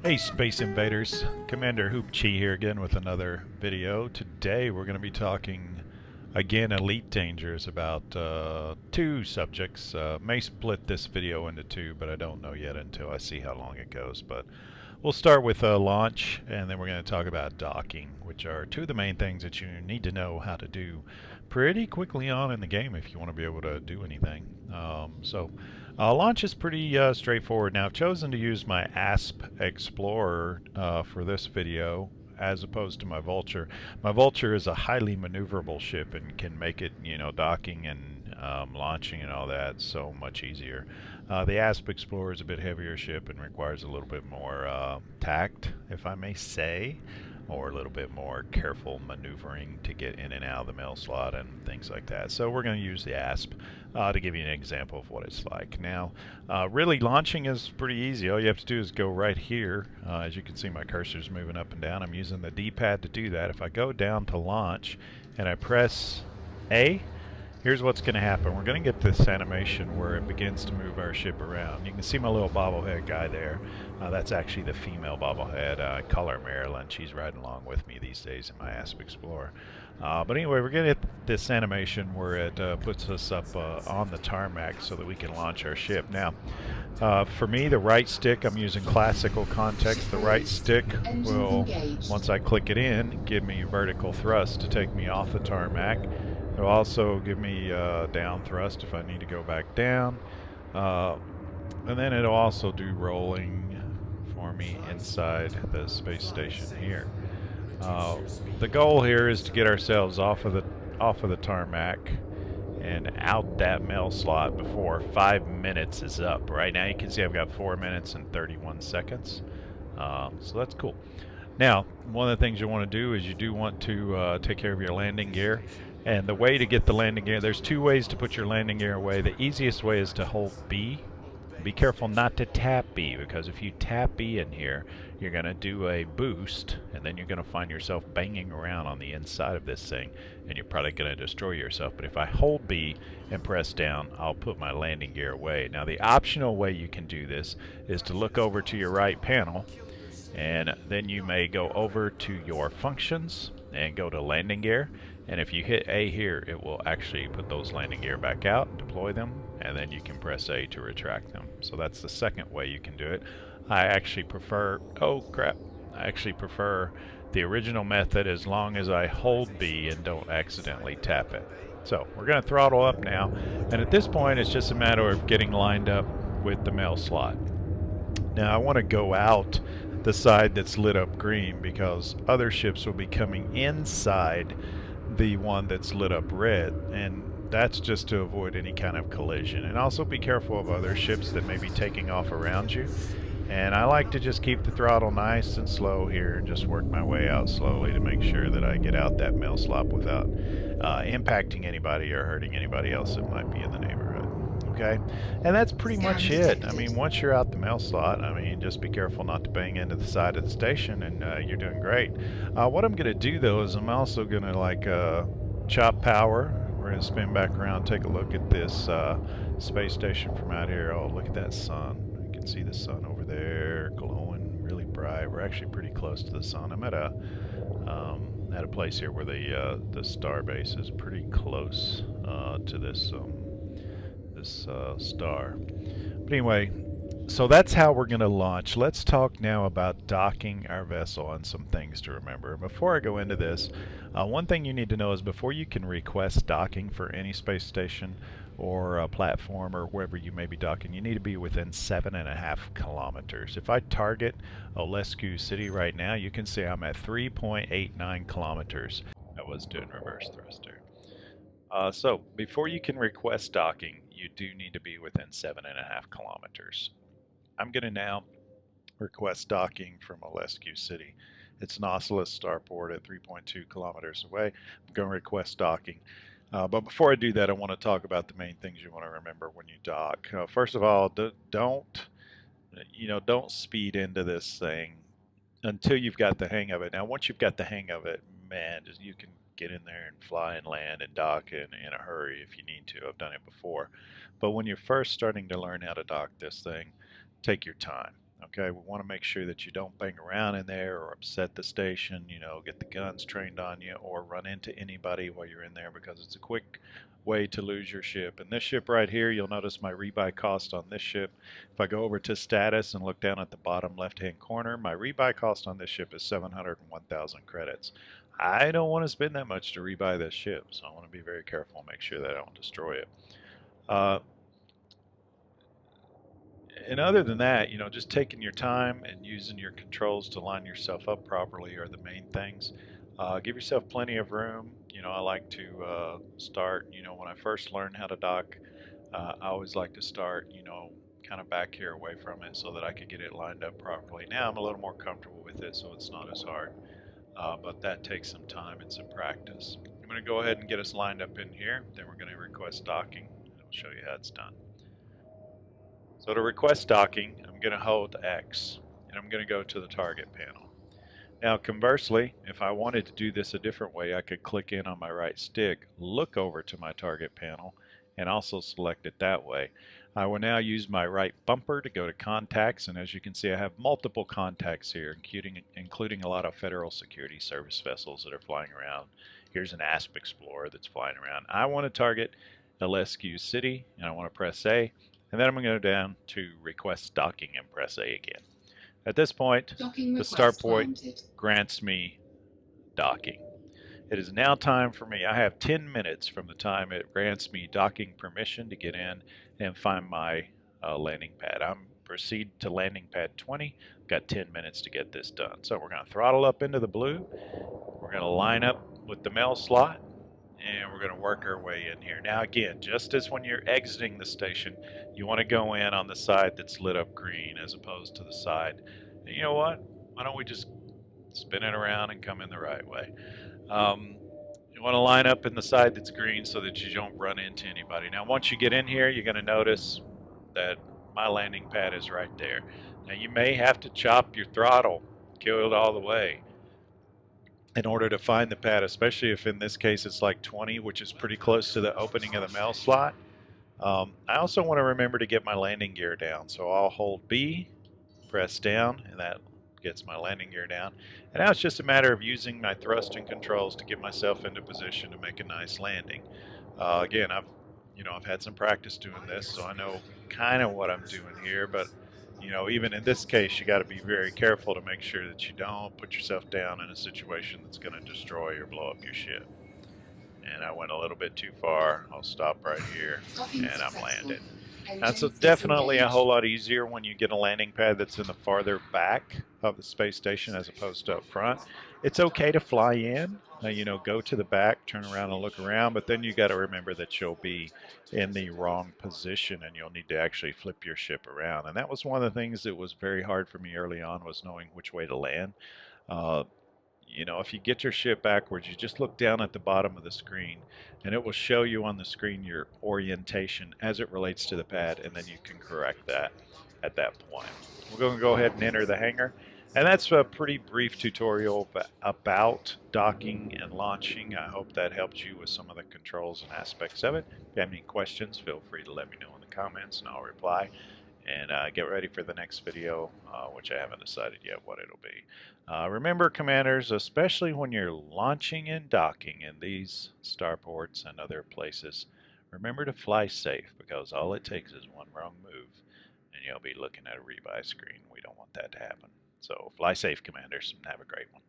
Hey Space Invaders, Commander Hoop Chi here again with another video. Today we're going to be talking again Elite Dangers about two subjects. May split this video into two, but I don't know yet until I see how long it goes. But we'll start with launch, and then we're going to talk about docking, which are two of the main things that you need to know how to do pretty quickly on in the game if you want to be able to do anything. Launch is pretty straightforward. Now I've chosen to use my ASP Explorer for this video as opposed to my Vulture. My Vulture is a highly maneuverable ship and can make it, docking and launching and all that so much easier. The ASP Explorer is a bit heavier ship and requires a little bit more tact, if I may say, or a little bit more careful maneuvering to get in and out of the mail slot and things like that. So we're going to use the ASP to give you an example of what it's like. Now, really launching is pretty easy. All you have to do is go right here. As you can see, my cursor is moving up and down. I'm using the D-pad to do that. If I go down to launch and I press A, here's what's going to happen. We're going to get this animation where it begins to move our ship around. You can see my little bobblehead guy there. That's actually the female bobblehead. I call her Marilyn. She's riding along with me these days in my ASP Explorer. But anyway, we're going to hit this animation where it puts us up on the tarmac so that we can launch our ship. Now, for me, the right stick, I'm using classical context. The right stick will, once I click it in, give me vertical thrust to take me off the tarmac. It'll also give me down thrust if I need to go back down. And then it'll also do rolling for me inside the space station here. The goal here is to get ourselves off of the tarmac and out that mail slot before 5 minutes is up. Right now you can see I've got 4 minutes and 31 seconds. So that's cool. Now, one of the things you want to do is you do want to take care of your landing gear. And the way to get the landing gear, there's two ways to put your landing gear away. The easiest way is to hold B. Be careful not to tap B, because if you tap B in here, you're going to do a boost, and then you're going to find yourself banging around on the inside of this thing, and you're probably going to destroy yourself. But if I hold B and press down, I'll put my landing gear away. Now, the optional way you can do this is to look over to your right panel, and then you may go over to your functions and go to landing gear, and if you hit A here, it will actually put those landing gear back out, deploy them, and then you can press A to retract them. So that's the second way you can do it. I actually prefer, I actually prefer the original method as long as I hold B and don't accidentally tap it. So we're going to throttle up now, and at this point it's just a matter of getting lined up with the mail slot. Now I want to go out the side that's lit up green because other ships will be coming inside the one that's lit up red, and that's just to avoid any kind of collision. And also be careful of other ships that may be taking off around you. And I like to just keep the throttle nice and slow here and just work my way out slowly to make sure that I get out that mail slot without impacting anybody or hurting anybody else that might be in the neighborhood. Okay, and that's pretty much it. I mean, once you're out the mail slot, I mean, just be careful not to bang into the side of the station, and you're doing great. What I'm going to do though is I'm also going to chop power. We're going to spin back around, take a look at this space station from out here. Oh, look at that sun. You can see the sun over there glowing really bright. We're actually pretty close to the sun. I'm at a place here where the star base is pretty close to this star. But anyway, so that's how we're going to launch. Let's talk now about docking our vessel and some things to remember. Before I go into this, one thing you need to know is before you can request docking for any space station or a platform or wherever you may be docking, you need to be within 7.5 kilometers. If I target Olescu City right now, you can see I'm at 3.89 kilometers. I was doing reverse thruster. So before you can request docking, you do need to be within 7.5 kilometers. I'm going to now request docking from Olescu City. It's an Oculus starport at 3.2 kilometers away. I'm going to request docking. But before I do that, I want to talk about the main things you want to remember when you dock. First of all, don't speed into this thing until you've got the hang of it. Now, once you've got the hang of it, man, you can get in there and fly and land and dock in a hurry if you need to. I've done it before. But when you're first starting to learn how to dock this thing, take your time. Okay, we want to make sure that you don't bang around in there or upset the station, you know, get the guns trained on you or run into anybody while you're in there, because it's a quick way to lose your ship. And this ship right here, you'll notice my rebuy cost on this ship. If I go over to status and look down at the bottom left hand corner, my rebuy cost on this ship is 701,000 credits. I don't want to spend that much to rebuy this ship, so I want to be very careful and make sure that I don't destroy it. Uh, and other than that, you know, just taking your time and using your controls to line yourself up properly are the main things. Give yourself plenty of room. You know, I like to start, you know, when I first learned how to dock, I always like to start, you know, kind of back here away from it so that I could get it lined up properly. Now I'm a little more comfortable with it, so it's not as hard. But that takes some time and some practice. I'm going to go ahead and get us lined up in here. Then we're going to request docking. I'll show you how it's done. So to request docking, I'm going to hold X, and I'm going to go to the target panel. Now conversely, if I wanted to do this a different way, I could click in on my right stick, look over to my target panel, and also select it that way. I will now use my right bumper to go to contacts, and as you can see, I have multiple contacts here, including a lot of Federal Security Service vessels that are flying around. Here's an ASP Explorer that's flying around. I want to target LSQ City, and I want to press A, and then I'm going to go down to request docking and press A again. At this point, the start point grants me docking. It is now time for me. I have 10 minutes from the time it grants me docking permission to get in and find my landing pad. I'm proceed to landing pad 20. Got 10 minutes to get this done. So we're going to throttle up into the blue. We're going to line up with the mail slot, and we're going to work our way in here. Now again, just as when you're exiting the station, you want to go in on the side that's lit up green as opposed to the side. And you know what? Why don't we just spin it around and come in the right way? You want to line up in the side that's green so that you don't run into anybody. Now once you get in here, you're going to notice that my landing pad is right there. Now you may have to chop your throttle, kill it all the way, in order to find the pad, especially if in this case it's like 20, which is pretty close to the opening of the mail slot. I also want to remember to get my landing gear down, so I'll hold B, press down, and that gets my landing gear down. And now it's just a matter of using my thrust and controls to get myself into position to make a nice landing. Again, I've had some practice doing this, so I know kind of what I'm doing here, but you know, even in this case, you got to be very careful to make sure that you don't put yourself down in a situation that's going to destroy or blow up your ship. And I went a little bit too far. I'll stop right here, and I'm landed. That's definitely a whole lot easier when you get a landing pad that's in the farther back of the space station as opposed to up front. It's okay to fly in, go to the back, turn around and look around, but then you got to remember that you'll be in the wrong position and you'll need to actually flip your ship around. And that was one of the things that was very hard for me early on, was knowing which way to land. Uh, if you get your ship backwards, you just look down at the bottom of the screen and it will show you on the screen your orientation as it relates to the pad, and then you can correct that at that point. We're going to go ahead and enter the hangar, and that's a pretty brief tutorial about docking and launching. I hope that helped you with some of the controls and aspects of it. If you have any questions, feel free to let me know in the comments and I'll reply. And get ready for the next video, which I haven't decided yet what it'll be. Remember, commanders, especially when you're launching and docking in these starports and other places, remember to fly safe, because all it takes is one wrong move and you'll be looking at a rebuy screen. We don't want that to happen. So fly safe, commanders, and have a great one.